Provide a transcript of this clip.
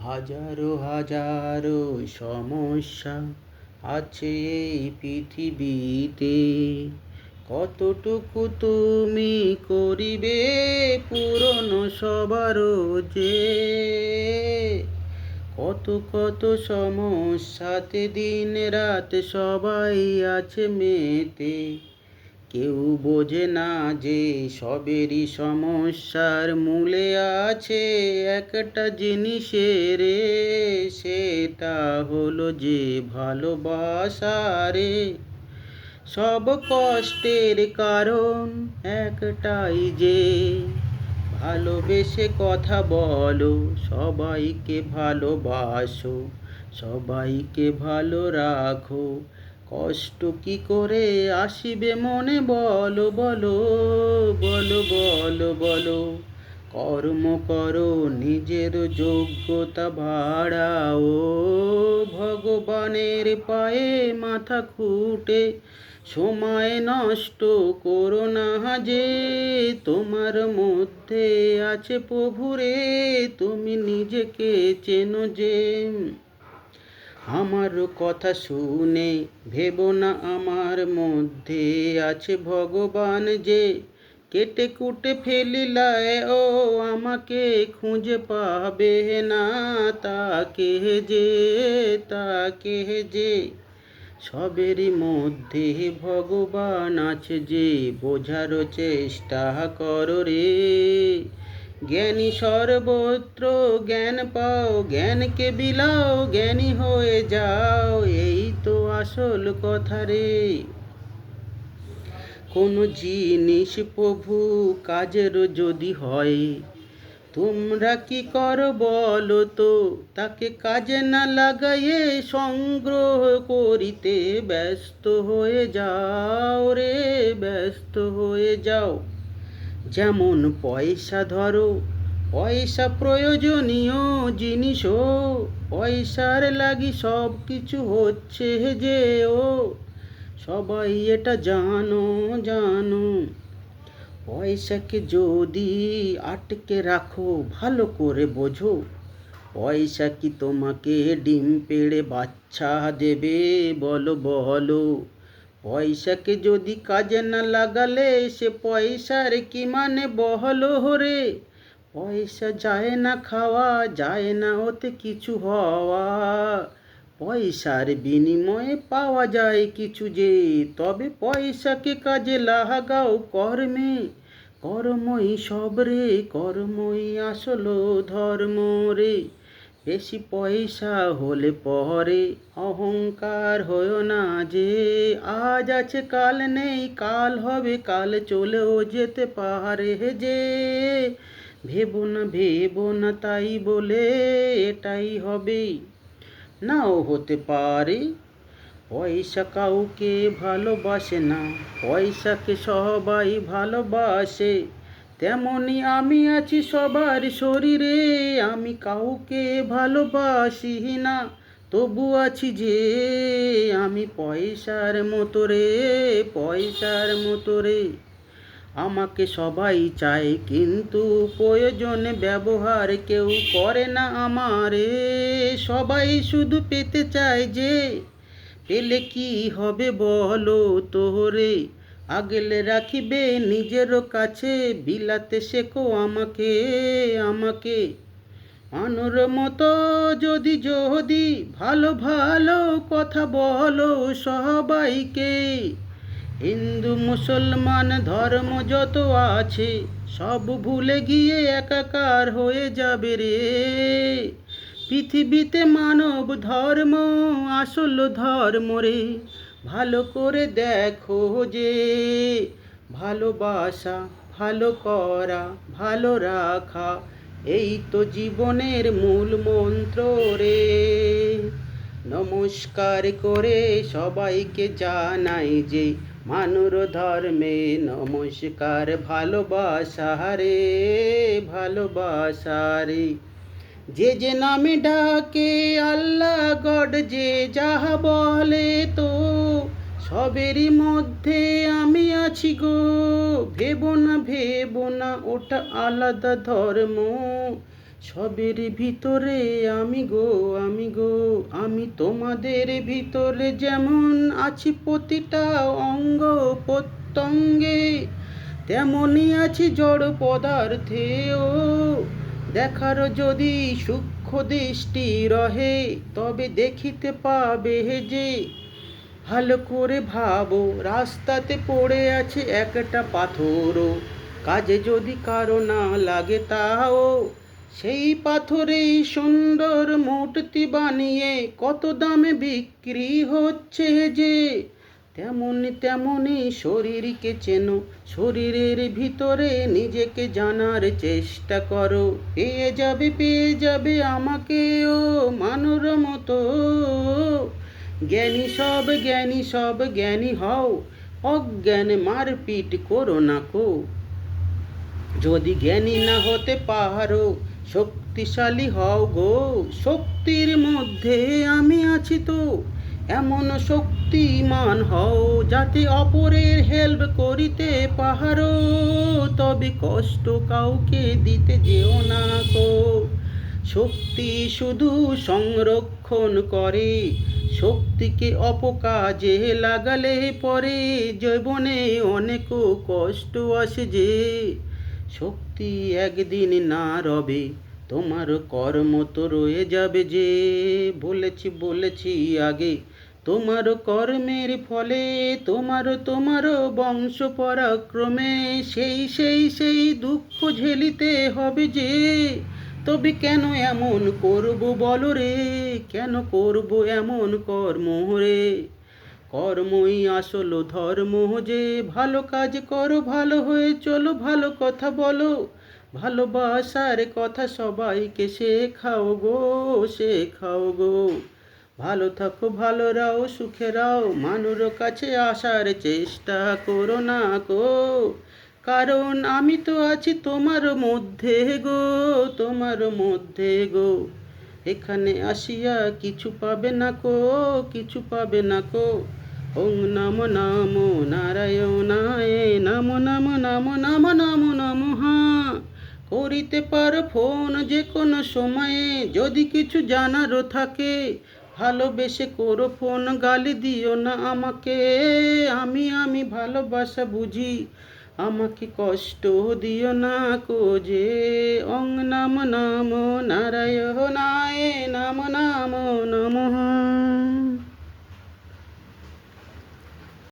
হাজারো হাজারো সমস্যা আছে এই পৃথিবীতে, কতটুকু তুমি করিবে পূরণ সবারও যে। কত কত সমস্যাতে দিন রাত সবাই আছে মেতে, কেউ বোঝে না যে সবেরই সমস্যার মূলে আছে একটা জিনিসের, সেটা হলো যে ভালোবাসা রে। সব কষ্টের কারণ একটাই যে ভালোবেসে কথা বলো, সবাইকে ভালোবাসো, সবাইকে ভালো রাখো। কষ্ট কি করে আসিবে মনে বলো বলো, বলো বলো বলো। কর্ম করো নিজের যোগ্যতা বাড়াও, ভগবানের পায়ে মাথা খুঁটে সময় নষ্ট করো না যে। তোমার মধ্যে আছে প্রভুরে, তুমি নিজেকে চেনো যে। আমার কথা শুনে ভেবো না আমার মধ্যে আছে ভগবান যে। কেটে কুটে ফেলিলায় ও আমাকে খুঁজে পাবে না, তাকে যে, তাকে যে। সবেরই মধ্যে ভগবান আছে যে, বোঝার চেষ্টা করো রে। জ্ঞানী সর্বত্র জ্ঞান পাও, জ্ঞানকে বিলাও, জ্ঞানী হয়ে যাও, এই তো আসল কথা রে। কোনো জিনিস প্রভু কাজের যদি হয়, তোমরা কি করো বলো তো, তাকে কাজে না লাগাইয়ে সংগ্রহ করিতে ব্যস্ত হয়ে যাও রে, ব্যস্ত হয়ে যাও। যেমন পয়সা ধরো, পয়সা প্রয়োজনীয় জিনিস, পয়সার লাগি সব কিছু হচ্ছে যে ও, সবাই এটা জানো জানো। পয়সাকে যদি আটকে রাখো ভালো করে বোঝো, পয়সা কি তোমাকে ডিম পেড়ে বাচ্চা দেবে বলো বলো। পয়সাকে যদি কাজে না লাগালে সে পয়সার কি মানে বহলো রে। পয়সা যায় না খাওয়া, যায় না ওতে কিছু হওয়া, পয়সার বিনিময়ে পাওয়া যায় কিছু যে। তবে পয়সাকে কাজে লাগাও কর্মে, কর্মই সব রে, কর্মই আসল ধর্ম রে। বেশি পয়সা হলে পরে অহংকার হয়ো না যে। আজ আছে কাল নেই, কাল হবে কাল চলেও যেতে পারে যে। ভেবো না তাই বলে এটাই হবে, নাও হতে পারে। পয়সা কাউকে ভালোবাসে না, পয়সাকে সবাই ভালোবাসে। তেমনি আমি আছি সবার শরীরে, আমি কাউকে ভালোবাসি না, তবু আছি যে আমি পয়সার মতো রে, পয়সার মতো রে। আমাকে সবাই চায় কিন্তু প্রয়োজনে ব্যবহার কেউ করে না আমারে। সবাই শুধু পেতে চায় যে, পেলে কি হবে বলো তোরে। আগলে রাখিবে নিজেরও কাছে, বিলাতে শেখো আমাকে আমাকে। মানুর মতো যদি যদি ভালো ভালো কথা বলো সবাইকে। হিন্দু মুসলমান ধর্ম যত আছে সব ভুলে গিয়ে একাকার হয়ে যাবে রে। পৃথিবীতে মানব ধর্ম আসল ধর্ম রে। ভালো করে দেখো যে ভালোবাসা, ভালো করা, ভালো রাখা, এই তো জীবনের মূল মন্ত্র রে। নমস্কার করে সবাইকে জানাই যে মানুর ধর্মে নমস্কার। ভালোবাসা রে, ভালোবাসা রে। যে যে নামে ডাকে আল্লাহ গড যে যাহা বলে তো, সবেরই মধ্যে আমি আছি গো। ভেবো না ওটা আলাদা ধর্ম, সবের ভিতরে আমি গো, আমি গো, আমি তোমাদের ভিতরে যেমন আছি প্রতিটা অঙ্গ প্রত্যঙ্গে, তেমনি আছি জড় পদার্থেও। দেখার যদি সূক্ষ্ম দৃষ্টি রহে, তবে দেখিতে পাবে যে। ভালো করে ভাবো, রাস্তাতে পড়ে আছে একটা পাথরও, কাজে যদি কারো না লাগে তাও। সেই পাথরেই সুন্দর মূর্তি বানিয়ে কত দামে বিক্রি হচ্ছে যে। তেমনি তেমনি শরীরকে চেনো, শরীরের ভিতরে নিজেকে জানার চেষ্টা করো। পেয়ে যাবে আমাকেও মানুর মতো। জ্ঞানী সব জ্ঞানী হও, অজ্ঞানে মারপিট করো না কো। যদি জ্ঞানী না হতে পারো, শক্তিশালী হও গো। শক্তির মধ্যে আমি আছি তো, এমন শক্তিমান হও যাতে অপরের হেল্প করিতে পারো। তবে কষ্ট কাউকে দিতে যেও না গো। শক্তি শুধু সংরক্ষণ করে, শক্তিকে অপকাজে লাগালে পরে জীবনে অনেক কষ্ট আসে যে। শক্তি একদিন না রবে, তোমার কর্ম তো রয়ে যাবে যে। বলেছি আগে, তোমার কর্মের ফলে তোমার বংশ পরাক্রমে সেই দুঃখ ঝেলিতে হবে যে। তবে কেন এমন করব বলো রে, কেন করব এমন কর্ম রে? কর্মই আসল ধর্ম যে। ভালো কাজ করো, ভালো হয়ে চলো, ভালো কথা বলো, ভালোবাসার কথা সবাইকে শেখাও গো, শেখাও গো। ভালো থাকো, ভালো রাও, সুখে রাও, মানুর কাছে আসার চেষ্টা করো না গো। কারণ আমি তো আছি তোমার মধ্যে গো, তোমার মধ্যে গো। এখানে আসিয়া কিছু পাবে না কো, কিছু পাবে না কো। ওং নমো নমো নারায়ণায়, নমো নমো নমো নমো নমো নমঃ। করিতে পারো ফোন যে কোনো সময়ে, যদি কিছু জানারও থাকে। ভালোবেসে করো ফোন, গালি দিও না আমাকে। আমি ভালোবাসা বুঝি, আমাকে কষ্ট দিও না কো যে। ওং নমো নমো নারায়ণায়, নমো নমো নমঃ।